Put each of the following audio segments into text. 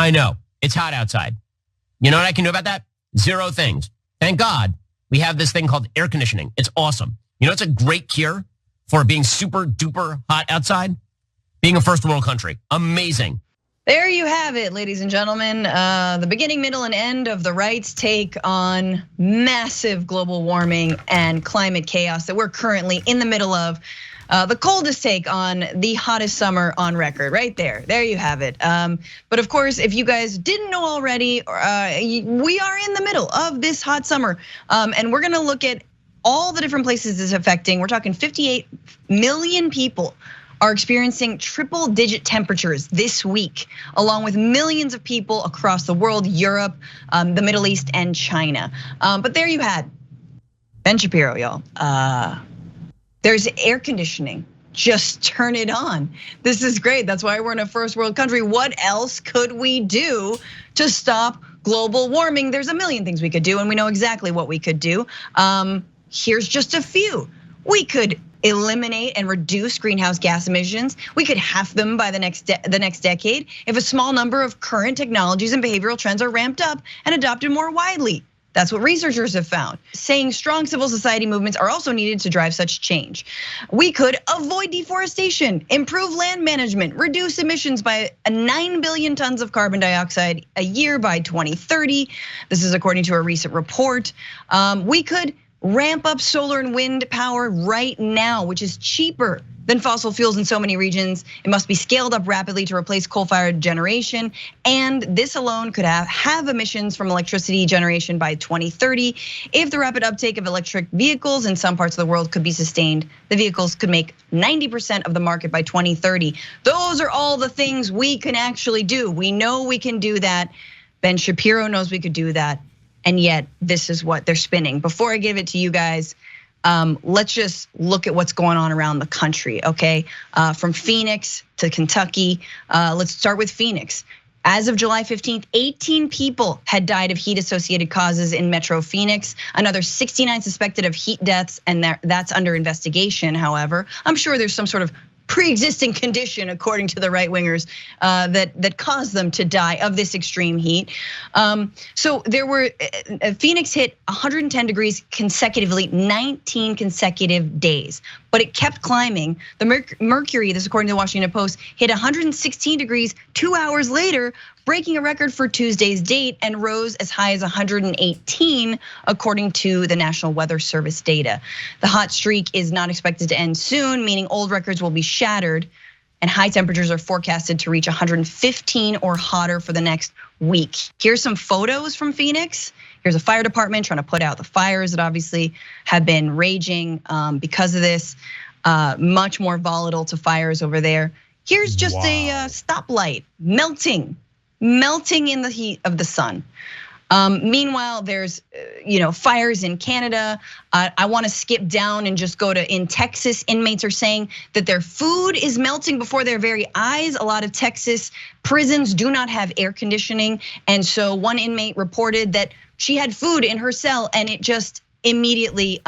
I know, it's hot outside. You know what I can do about that? 0 things. Thank God we have this thing called air conditioning. It's awesome. You know, it's a great cure for being super duper hot outside. Being a first world country. Amazing. There you have it, ladies and gentlemen. The beginning, middle, and end of the right's take on massive global warming and climate chaos that we're currently in the middle of. The coldest take on the hottest summer on record, right there. There you have it. But of course, if you guys didn't know already, we are in the middle of this hot summer. And we're gonna look at all the different places it's affecting. We're talking 58 million people are experiencing triple-digit temperatures this week, along with millions of people across the world, Europe, the Middle East, and China. But there you had Ben Shapiro, y'all. There's air conditioning. Just turn it on. This is great. That's why we're in a first world country. What else could we do to stop global warming? There's a million things we could do, and we know exactly what we could do. Here's just a few. We could eliminate and reduce greenhouse gas emissions. We could halve them by the next decade if a small number of current technologies and behavioral trends are ramped up and adopted more widely. That's what researchers have found, saying strong civil society movements are also needed to drive such change. We could avoid deforestation, improve land management, reduce emissions by 9 billion tons of carbon dioxide a year by 2030. This is according to a recent report. We could ramp up solar and wind power right now, which is cheaper than fossil fuels in so many regions. It must be scaled up rapidly to replace coal-fired generation. And this alone could have emissions from electricity generation by 2030. If the rapid uptake of electric vehicles in some parts of the world could be sustained, the vehicles could make 90% of the market by 2030. Those are all the things we can actually do. We know we can do that. Ben Shapiro knows we could do that. And yet this is what they're spinning. Before I give it to you guys, let's just look at what's going on around the country, okay? From Phoenix to Kentucky, let's start with Phoenix. As of July 15th, 18 people had died of heat-associated causes in Metro Phoenix. Another 69 suspected of heat deaths, and that's under investigation, however. I'm sure there's some sort of pre-existing condition, according to the right-wingers, that caused them to die of this extreme heat. So there were, Phoenix hit 110 degrees consecutively, 19 consecutive days, but it kept climbing. The mercury, this is according to the Washington Post, hit 116 degrees 2 hours later, breaking a record for Tuesday's date, and rose as high as 118, according to the National Weather Service data. The hot streak is not expected to end soon, meaning old records will be shattered, and high temperatures are forecasted to reach 115 or hotter for the next week. Here's some photos from Phoenix. Here's a fire department trying to put out the fires that obviously have been raging because of this. Much more volatile to fires over there. Here's just a stoplight melting in the heat of the sun. Meanwhile, there's fires in Canada. I want to skip down and just go to in Texas. Inmates are saying that their food is melting before their very eyes. A lot of Texas prisons do not have air conditioning, and so one inmate reported that she had food in her cell and it just immediately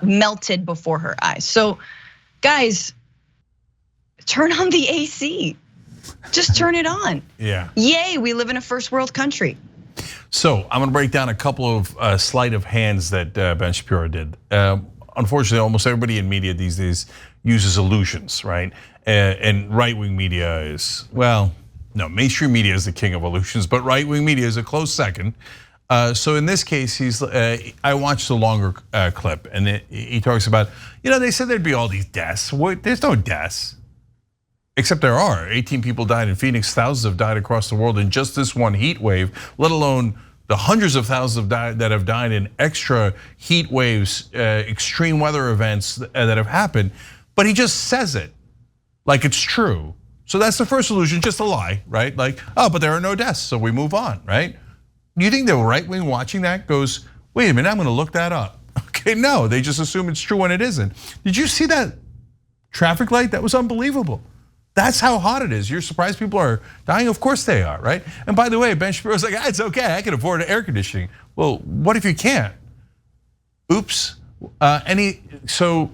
melted before her eyes. So, guys, turn on the AC. Just turn it on. Yeah. Yay, we live in a first world country. So I'm gonna break down a couple of sleight of hands that Ben Shapiro did. Unfortunately, almost everybody in media these days uses illusions, right? And right-wing media is, well, no, mainstream media is the king of illusions, but right-wing media is a close second. So in this case, I watched a longer clip, and he talks about, they said there'd be all these deaths. There's no deaths. Except there are. 18 people died in Phoenix, thousands have died across the world in just this one heat wave, let alone the hundreds of thousands that have died in extra heat waves, extreme weather events that have happened. But he just says it like it's true. So that's the first illusion, just a lie, right? Like, oh, but there are no deaths, so we move on, right? Do you think the right wing watching that goes, wait a minute, I'm gonna look that up? Okay, no, they just assume it's true when it isn't. Did you see that traffic light? That was unbelievable. That's how hot it is. You're surprised people are dying? Of course they are, right? And by the way, Ben Shapiro's like, it's okay, I can afford air conditioning. Well, what if you can't? Oops. So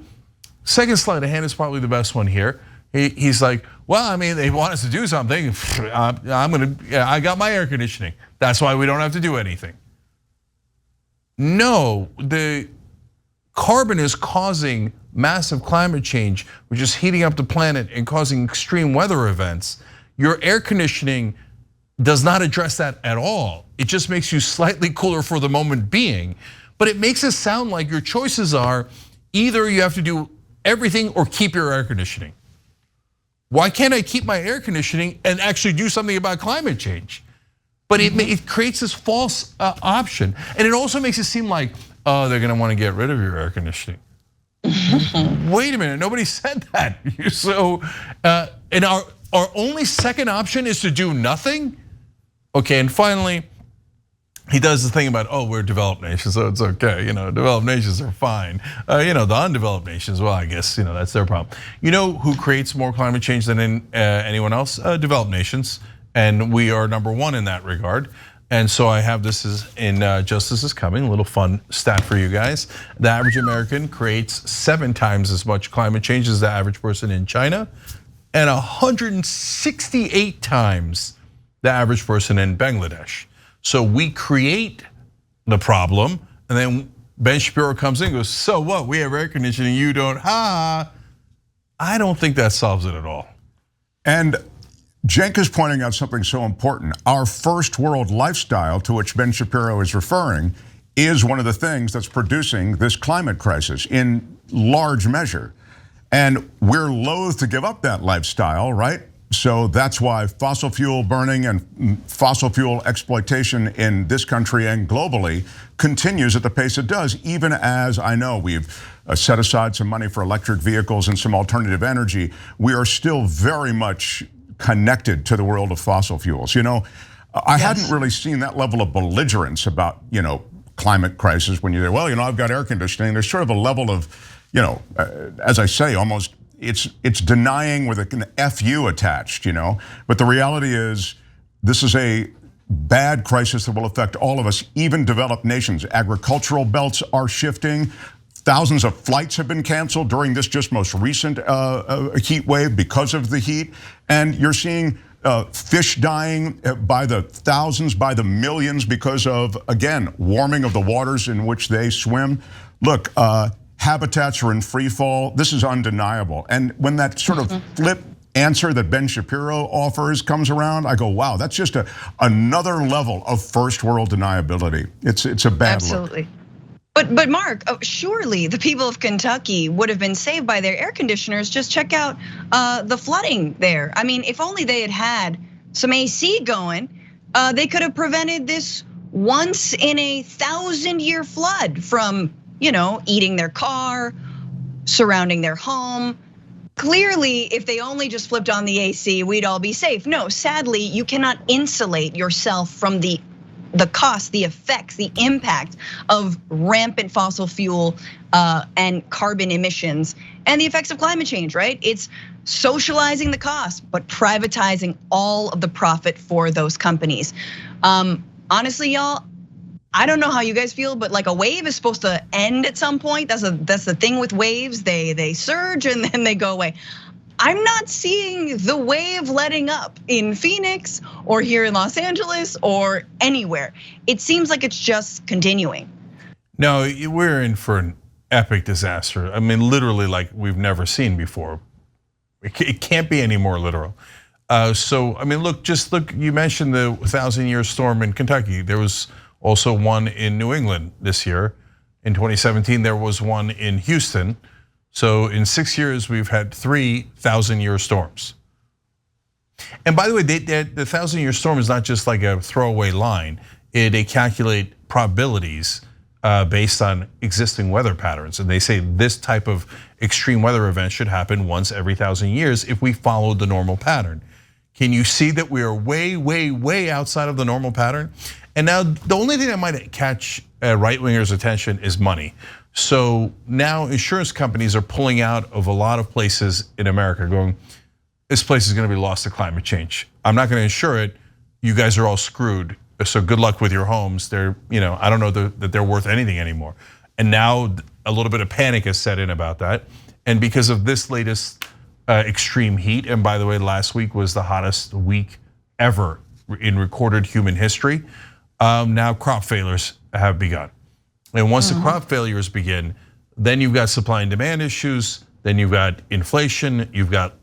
second sleight of hand is probably the best one here. He's like, well, I mean, they want us to do something. I got my air conditioning. That's why we don't have to do anything. No, the carbon is causing massive climate change, which is heating up the planet and causing extreme weather events. Your air conditioning does not address that at all. It just makes you slightly cooler for the moment being, but it makes it sound like your choices are either you have to do everything or keep your air conditioning. Why can't I keep my air conditioning and actually do something about climate change? But it creates this false option. And it also makes it seem like, oh, they're gonna wanna get rid of your air conditioning. Wait a minute, nobody said that. So, and our only second option is to do nothing? Okay, and finally, he does the thing about, oh, we're developed nations, so it's okay. Developed nations are fine. The undeveloped nations, well, I guess that's their problem. You know who creates more climate change than anyone else? Developed nations, and we are number one in that regard. And so I have this in Justice is Coming, a little fun stat for you guys. The average American creates 7 times as much climate change as the average person in China, and 168 times the average person in Bangladesh. So we create the problem, and then Ben Shapiro comes in and goes, so what, we have air conditioning, you don't, I don't think that solves it at all. And Cenk is pointing out something so important. Our first world lifestyle, to which Ben Shapiro is referring, is one of the things that's producing this climate crisis in large measure. And we're loath to give up that lifestyle, right? So that's why fossil fuel burning and fossil fuel exploitation in this country and globally continues at the pace it does, even as I know we've set aside some money for electric vehicles and some alternative energy. We are still very much connected to the world of fossil fuels. I hadn't really seen that level of belligerence about, climate crisis when you say, well, I've got air conditioning. There's sort of a level of, as I say, almost it's denying with an FU attached, But the reality is this is a bad crisis that will affect all of us, even developed nations. Agricultural belts are shifting. Thousands of flights have been canceled during this just most recent heat wave because of the heat. And you're seeing fish dying by the thousands, by the millions because of, again, warming of the waters in which they swim. Look, habitats are in free fall. This is undeniable. And when that sort of flip answer that Ben Shapiro offers comes around, I go, wow, that's just another level of first world deniability. It's a bad Absolutely. Look. But Mark, surely the people of Kentucky would have been saved by their air conditioners. Just check out the flooding there. I mean, if only they had some AC going, they could have prevented this once in a 1,000-year flood from, eating their car, surrounding their home. Clearly, if they only just flipped on the AC, we'd all be safe. No, sadly, you cannot insulate yourself from the cost, the effects, the impact of rampant fossil fuel and carbon emissions and the effects of climate change, right? It's socializing the cost, but privatizing all of the profit for those companies. Honestly, y'all, I don't know how you guys feel, but like a wave is supposed to end at some point. That's the thing with waves. They surge and then they go away. I'm not seeing the wave letting up in Phoenix or here in Los Angeles or anywhere. It seems like it's just continuing. No, we're in for an epic disaster. I mean, literally like we've never seen before. It can't be any more literal. So, I mean, look, you mentioned the 1,000-year storm in Kentucky. There was also one in New England this year. In 2017, there was one in Houston. So in 6 years, we've had 3 1,000-year storms. And by the way, the 1,000-year storm is not just like a throwaway line. They calculate probabilities based on existing weather patterns. And they say this type of extreme weather event should happen once every 1,000 years if we followed the normal pattern. Can you see that we are way, way, way outside of the normal pattern? And now the only thing that might catch right-wingers' attention is money. So now insurance companies are pulling out of a lot of places in America going, this place is gonna be lost to climate change. I'm not gonna insure it, you guys are all screwed. So good luck with your homes. I don't know that they're worth anything anymore. And now a little bit of panic has set in about that. And because of this latest extreme heat. And by the way, last week was the hottest week ever in recorded human history. Now crop failures have begun. And once the crop failures begin, then you've got supply and demand issues, then you've got inflation, you've got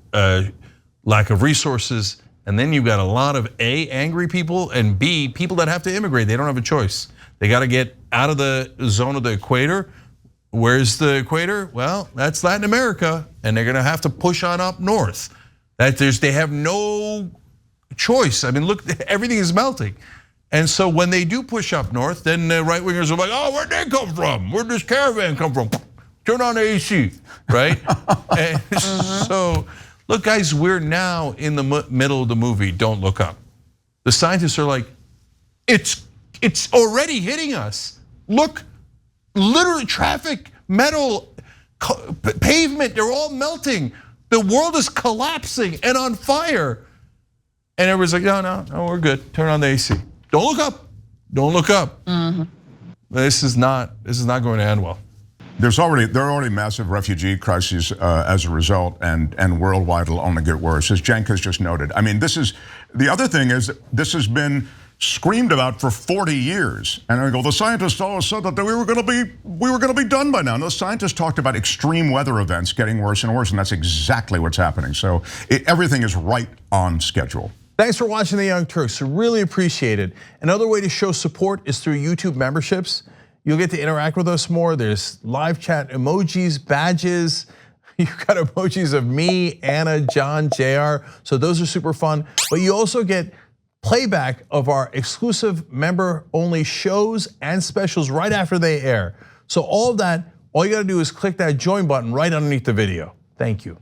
lack of resources, and then you've got a lot of A, angry people, and B, people that have to immigrate. They don't have a choice. They got to get out of the zone of the equator. Where's the equator? Well, that's Latin America, and they're gonna have to push on up north. They have no choice. I mean, look, everything is melting. And so when they do push up north, then the right wingers are like, oh, where'd they come from? Where'd this caravan come from? Turn on the AC, right? And so, look, guys, we're now in the middle of the movie, Don't Look Up. The scientists are like, it's already hitting us. Look, literally traffic, metal, pavement, they're all melting. The world is collapsing and on fire. And everybody's like, no, we're good. Turn on the AC. Don't look up. Don't look up. This is not going to end well. There are already massive refugee crises as a result, and worldwide it'll only get worse, as Cenk has just noted. I mean, the other thing is this has been screamed about for 40 years, and I go, the scientists always said that we were going to be done by now. No, scientists talked about extreme weather events getting worse and worse, and that's exactly what's happening. So everything is right on schedule. Thanks for watching The Young Turks. Really appreciate it. Another way to show support is through YouTube memberships. You'll get to interact with us more. There's live chat emojis, badges. You've got emojis of me, Anna, John, JR. So those are super fun. But you also get playback of our exclusive member-only shows and specials right after they air. So all of that, all you gotta do is click that join button right underneath the video. Thank you.